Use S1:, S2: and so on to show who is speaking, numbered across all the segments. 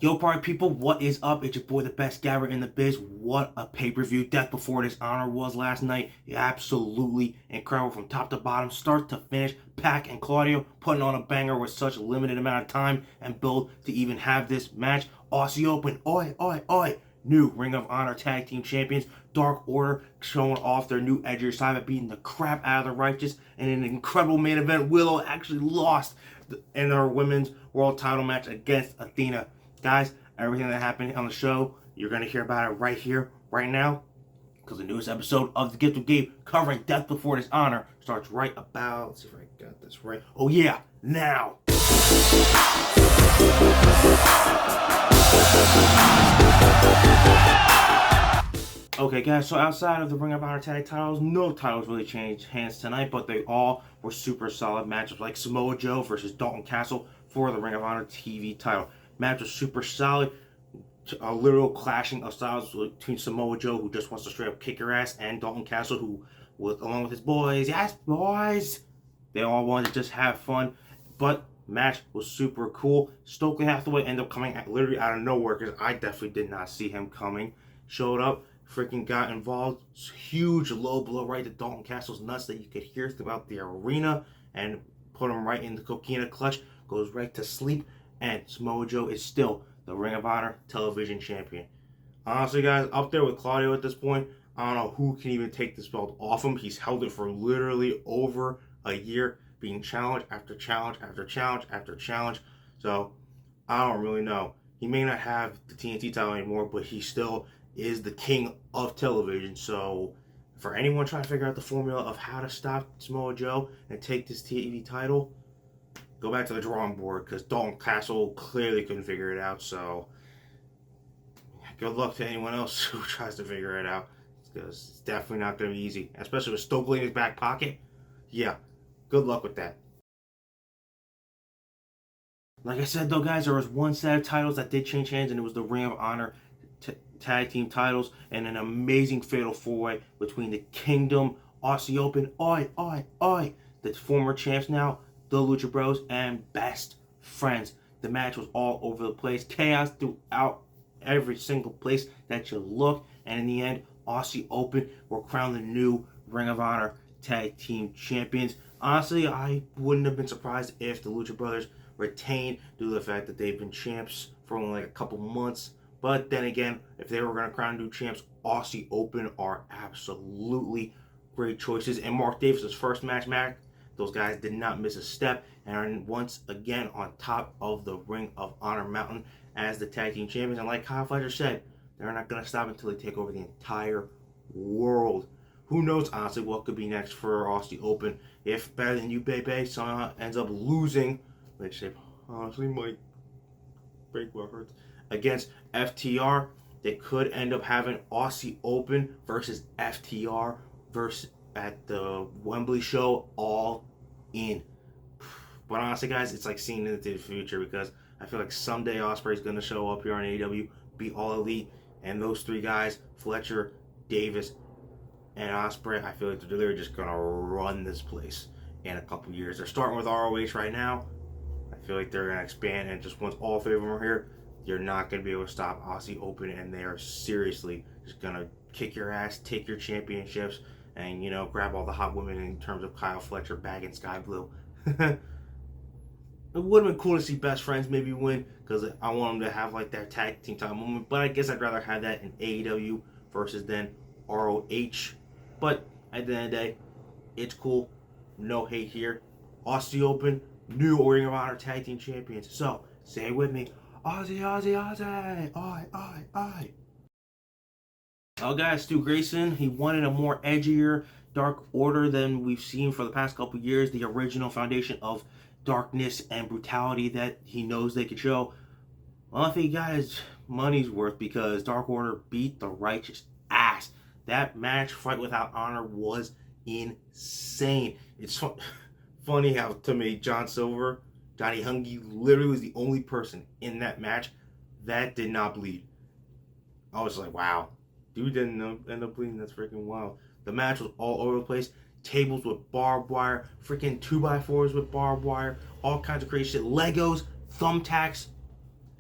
S1: Yo, party people, what is up? It's your boy, the best gabber in the biz. What a pay-per-view Death Before Dishonor was last night. Absolutely incredible from top to bottom, start to finish. Pac and Claudio putting on a banger with such a limited amount of time and build to even have this match. Aussie Open, oi, oi, oi. New Ring of Honor Tag Team Champions, Dark Order, showing off their new edgier side by beating the crap out of the Righteous. And in an incredible main event, Willow actually lost in her women's world title match against Athena. Guys, everything that happened on the show, you're going to hear about it right here, right now, because the newest episode of The Gift of Gabe covering Death Before Dishonor starts right about, let's see if I got this right. Oh yeah, now. Okay guys, so outside of the Ring of Honor tag titles, no titles really changed hands tonight, but they all were super solid matchups, like Samoa Joe versus Dalton Castle for the Ring of Honor TV title. Match was super solid, a literal clashing of styles between Samoa Joe, who just wants to straight up kick your ass, and Dalton Castle, who, along with his boys, yes boys, they all wanted to just have fun. But match was super cool. Stokely Hathaway ended up coming literally out of nowhere, because I definitely did not see him coming. Showed up, freaking got involved, huge low blow right to Dalton Castle's nuts that you could hear throughout the arena, and put him right in the coquina clutch, goes right to sleep. And Samoa Joe is still the Ring of Honor television champion. Honestly, guys, up there with Claudio at this point. I don't know who can even take this belt off him. He's held it for literally over a year, being challenge after challenge after challenge after challenge. So, I don't really know. He may not have the TNT title anymore, but he still is the king of television. So, for anyone trying to figure out the formula of how to stop Samoa Joe and take this TV title, go back to the drawing board, because Dalton Castle clearly couldn't figure it out. So good luck to anyone else who tries to figure it out, because it's definitely not going to be easy, especially with Stokely in his back pocket. Yeah, good luck with that. Like I said though, guys, there was one set of titles that did change hands, and it was the Ring of Honor tag team titles, and an amazing fatal four-way between the Kingdom, Aussie Open, the former champs now, the Lucha Bros, and Best Friends. The match was all over the place. Chaos throughout every single place that you look. And in the end, Aussie Open were crowned the new Ring of Honor Tag Team Champions. Honestly, I wouldn't have been surprised if the Lucha Brothers retained, due to the fact that they've been champs for only like a couple months. But then again, if they were going to crown new champs, Aussie Open are absolutely great choices. And Mark Davis's first match, those guys did not miss a step and are once again on top of the Ring of Honor mountain as the tag team champions. And like Kyle Fletcher said, they're not going to stop until they take over the entire world. Who knows, honestly, what could be next for Aussie Open. If Better Than You, Baby somehow ends up losing, which they honestly might break what hurts, against FTR, they could end up having Aussie Open versus FTR versus at the Wembley show, all in. But honestly, guys, it's like seeing into the future, because I feel like someday Ospreay's going to show up here on AEW, be All Elite, and those three guys, Fletcher, Davis, and Ospreay, I feel like they're literally just going to run this place in a couple years. They're starting with ROH right now. I feel like they're going to expand, and just once all three of them are here, you're not going to be able to stop Aussie Open, and they are seriously just going to kick your ass, take your championships, and, you know, grab all the hot women in terms of Kyle Fletcher, Bag, and Sky Blue. It would have been cool to see Best Friends maybe win, because I want them to have like that tag team title moment. But I guess I'd rather have that in AEW versus then ROH. But at the end of the day, it's cool. No hate here. Aussie Open, new Ring of Honor Tag Team Champions. So, say it with me. Aussie, Aussie, Aussie. Aye. Oh, guys, Stu Grayson, he wanted a more edgier Dark Order than we've seen for the past couple years. The original foundation of darkness and brutality that he knows they could show. Well, I think he got his money's worth, because Dark Order beat the Righteous ass. That match, Fight Without Honor, was insane. It's funny how, to me, Johnny Hungy literally was the only person in that match that did not bleed. I was like, wow. Dude didn't end up bleeding. That's freaking wild. The match was all over the place. Tables with barbed wire. Freaking 2x4s with barbed wire. All kinds of crazy shit. Legos. Thumbtacks.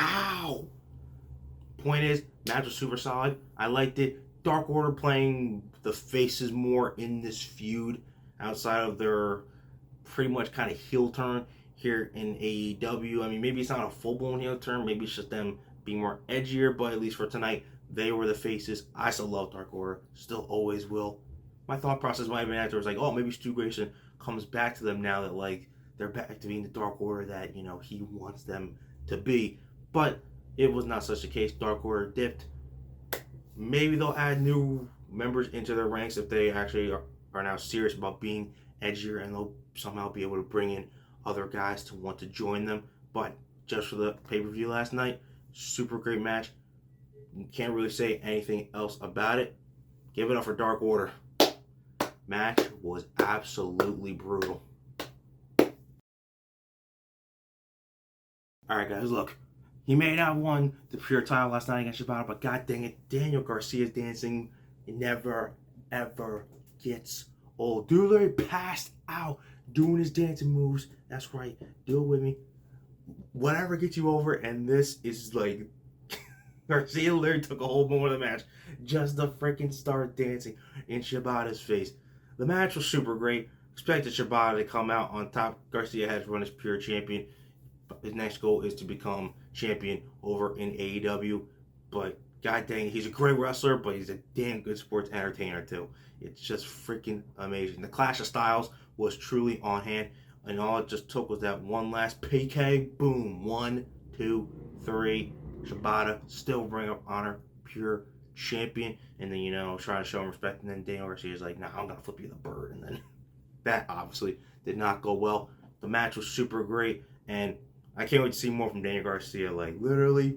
S1: Ow. point is, match was super solid. I liked it. Dark Order playing the faces more in this feud outside of their pretty much kind of heel turn here in AEW. I mean, maybe it's not a full-blown heel turn. Maybe it's just them being more edgier, but at least for tonight, they were the faces. I still love Dark Order. Still always will. My thought process might have been afterwards, like, oh, maybe Stu Grayson comes back to them now that, like, they're back to being the Dark Order that, you know, he wants them to be. But it was not such a case. Dark Order dipped. Maybe they'll add new members into their ranks if they actually are now serious about being edgier, and they'll somehow be able to bring in other guys to want to join them. But just for the pay-per-view last night, super great match. Can't really say anything else about it. Give it up for Dark Order. Match was absolutely brutal. Alright guys, look. He may not have won the pure title last night against Shibata, but god dang it, Daniel Garcia's dancing never, ever gets old. Dude literally passed out doing his dancing moves. That's right, do it with me. Whatever gets you over, and this is like... Garcia literally took a whole moment of the match just to freaking start dancing in Shibata's face. The match was super great. Expected Shibata to come out on top. Garcia has run as pure champion. His next goal is to become champion over in AEW. But god dang, he's a great wrestler, but he's a damn good sports entertainer too. It's just freaking amazing. The clash of styles was truly on hand, and all it just took was that one last PK. Boom. 1, 2, 3. Shibata still Ring of Honor pure champion, and then, you know, trying to show him respect, and then Daniel Garcia is like, nah, I'm gonna flip you the bird, and then that obviously did not go well. The match was super great, and I can't wait to see more from Daniel Garcia. Like, literally,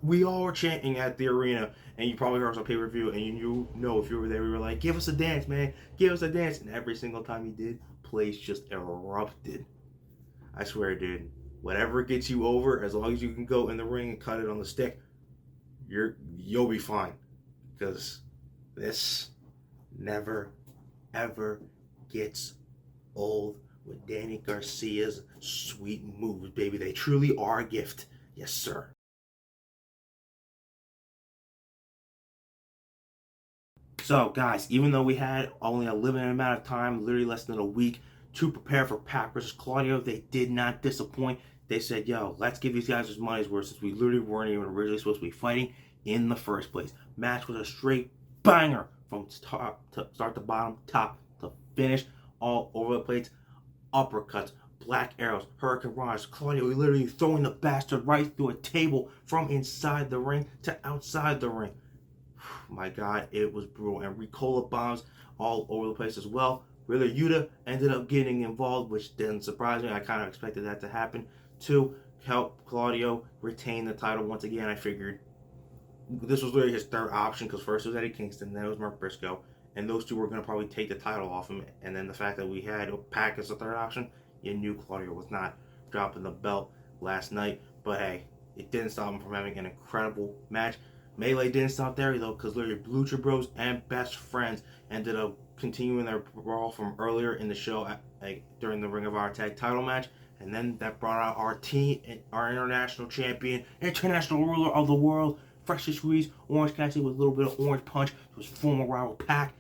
S1: we all were chanting at the arena, and you probably heard us on pay-per-view, and you know, if you were there, we were like, give us a dance, man, give us a dance, and every single time he did, place just erupted. I swear, dude. Whatever gets you over, as long as you can go in the ring and cut it on the stick, you'll be fine. Because this never, ever gets old with Danny Garcia's sweet moves, baby. They truly are a gift. Yes, sir. So, guys, even though we had only a limited amount of time, literally less than a week, to prepare for Pac versus Claudio, they did not disappoint. They said, yo, let's give these guys their money's worth, since we literally weren't even originally supposed to be fighting in the first place. Match was a straight banger from top to start to bottom, top to finish, all over the place. Uppercuts, black arrows, hurricane raj, Claudio literally throwing the bastard right through a table from inside the ring to outside the ring. My god, it was brutal. And Ricola bombs all over the place as well. Really, Yuta ended up getting involved, which didn't surprise me. I kind of expected that to happen to help Claudio retain the title once again. I figured this was literally his third option, because first it was Eddie Kingston, then it was Mark Briscoe, and those two were going to probably take the title off him. And then the fact that we had Pac as the third option, you knew Claudio was not dropping the belt last night. But hey, it didn't stop him from having an incredible match. Melee didn't stop there though, because literally Lucha Bros and Best Friends ended up continuing their brawl from earlier in the show during the Ring of Honor tag title match, and then that brought out our international champion, international ruler of the world, freshly squeezed Orange Cassidy with a little bit of orange punch to his former rival Pac.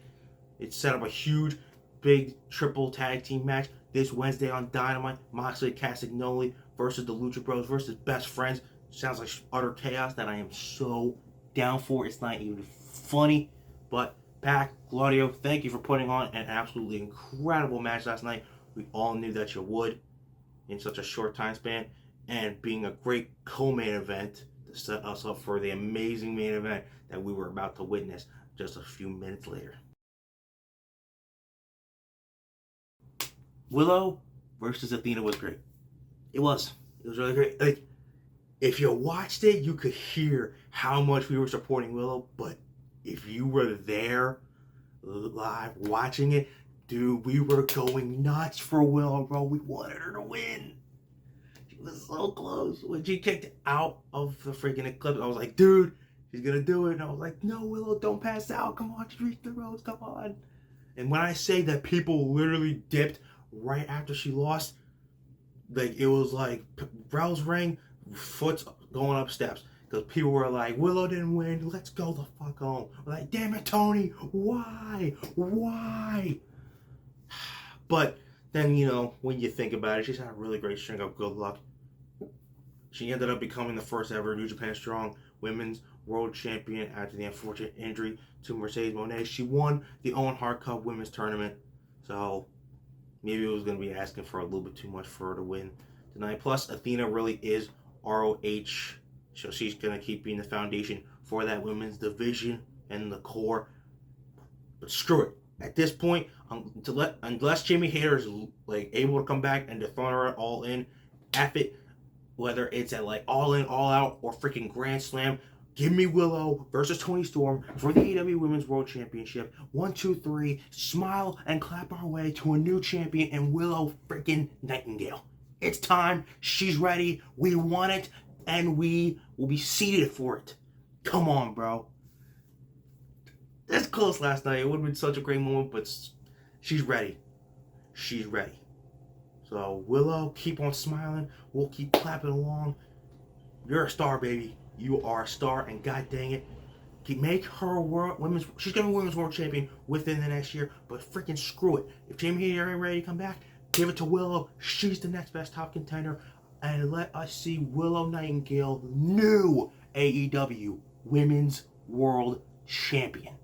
S1: It set up a huge, big triple tag team match this Wednesday on Dynamite. Moxley, Castagnoli versus the Lucha Bros versus Best Friends. Sounds like utter chaos that I am so down for. It's not even funny, but Pac, Claudio, thank you for putting on an absolutely incredible match last night. We all knew that you would in such a short time span, and being a great co-main event to set us up for the amazing main event that we were about to witness just a few minutes later. Willow versus Athena was great. It was really great. Like, if you watched it, you could hear how much we were supporting Willow, but if you were there live watching it, dude, we were going nuts for Willow, bro. We wanted her to win. She was so close. When she kicked out of the freaking Eclipse, I was like, dude, she's gonna do it. And I was like, no, Willow, don't pass out. Come on, just reach the ropes, come on. And when I say that people literally dipped right after she lost, like, it was like bells rang, foot's going up steps. Because people were like, Willow didn't win. Let's go the fuck home. We're like, damn it, Tony. Why? Why? But then, you know, when you think about it, she's had a really great string of good luck. She ended up becoming the first ever New Japan Strong Women's World Champion after the unfortunate injury to Mercedes Moné. She won the Owen Hart Cup Women's Tournament. So maybe it was going to be asking for a little bit too much for her to win tonight. Plus, Athena really is ROH. So she's going to keep being the foundation for that women's division and the core. But screw it. At this point, unless Jamie Hayter is like able to come back and dethrone her all in, F it. Whether it's at like All In, All Out, or freaking Grand Slam, give me Willow versus Toni Storm for the AEW Women's World Championship. 1, 2, 3, smile and clap our way to a new champion and Willow freaking Nightingale. It's time. She's ready. We want it, and we will be seated for it. Come on, bro. That's close last night. It would have been such a great moment, but she's ready. She's ready. So, Willow, keep on smiling. We'll keep clapping along. You're a star, baby. You are a star, and god dang it, make her she's going to be Women's World Champion within the next year, but freaking screw it. If Jamie Hayter ain't ready to come back, give it to Willow. She's the next best top contender, and let us see Willow Nightingale, new AEW Women's World Champion.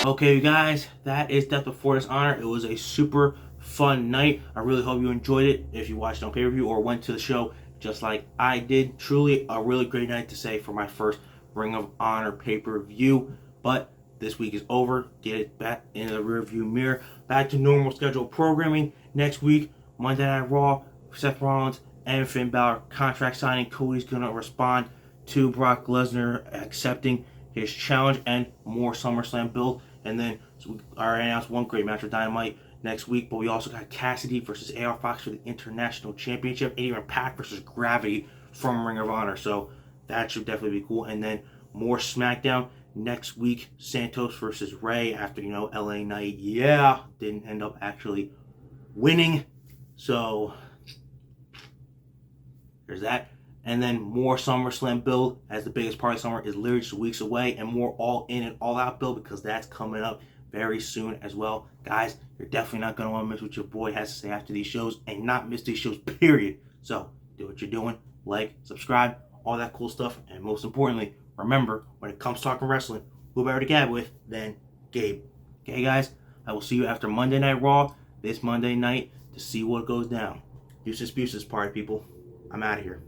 S1: Okay, you guys, that is Death Before Dishonor. It was a super fun night. I really hope you enjoyed it. If you watched on pay-per-view or went to the show just like I did, truly a really great night to say for my first Ring of Honor pay-per-view. But this week is over. Get it back in the rearview mirror. Back to normal scheduled programming next week. Monday Night Raw, Seth Rollins and Finn Balor contract signing. Cody's gonna respond to Brock Lesnar accepting his challenge and more SummerSlam build. And then so we already announced one great match with Dynamite next week, but we also got Cassidy versus AR Fox for the International Championship, and even Pac versus Gravity from Ring of Honor. So that should definitely be cool. And then more SmackDown next week. Santos versus Ray after, you know, LA Knight, didn't end up actually winning. So there's that. And then more SummerSlam build, as the biggest part of summer is literally just weeks away, and more all in and all out build because that's coming up very soon as well. Guys, you're definitely not going to want to miss what your boy has to say after these shows, and not miss these shows, period. So do what you're doing, like, subscribe, all that cool stuff, and most importantly, remember, when it comes to talking wrestling, who better to gab with than Gabe. Okay, guys, I will see you after Monday Night Raw this Monday night to see what goes down. Deuces, party people. I'm out of here.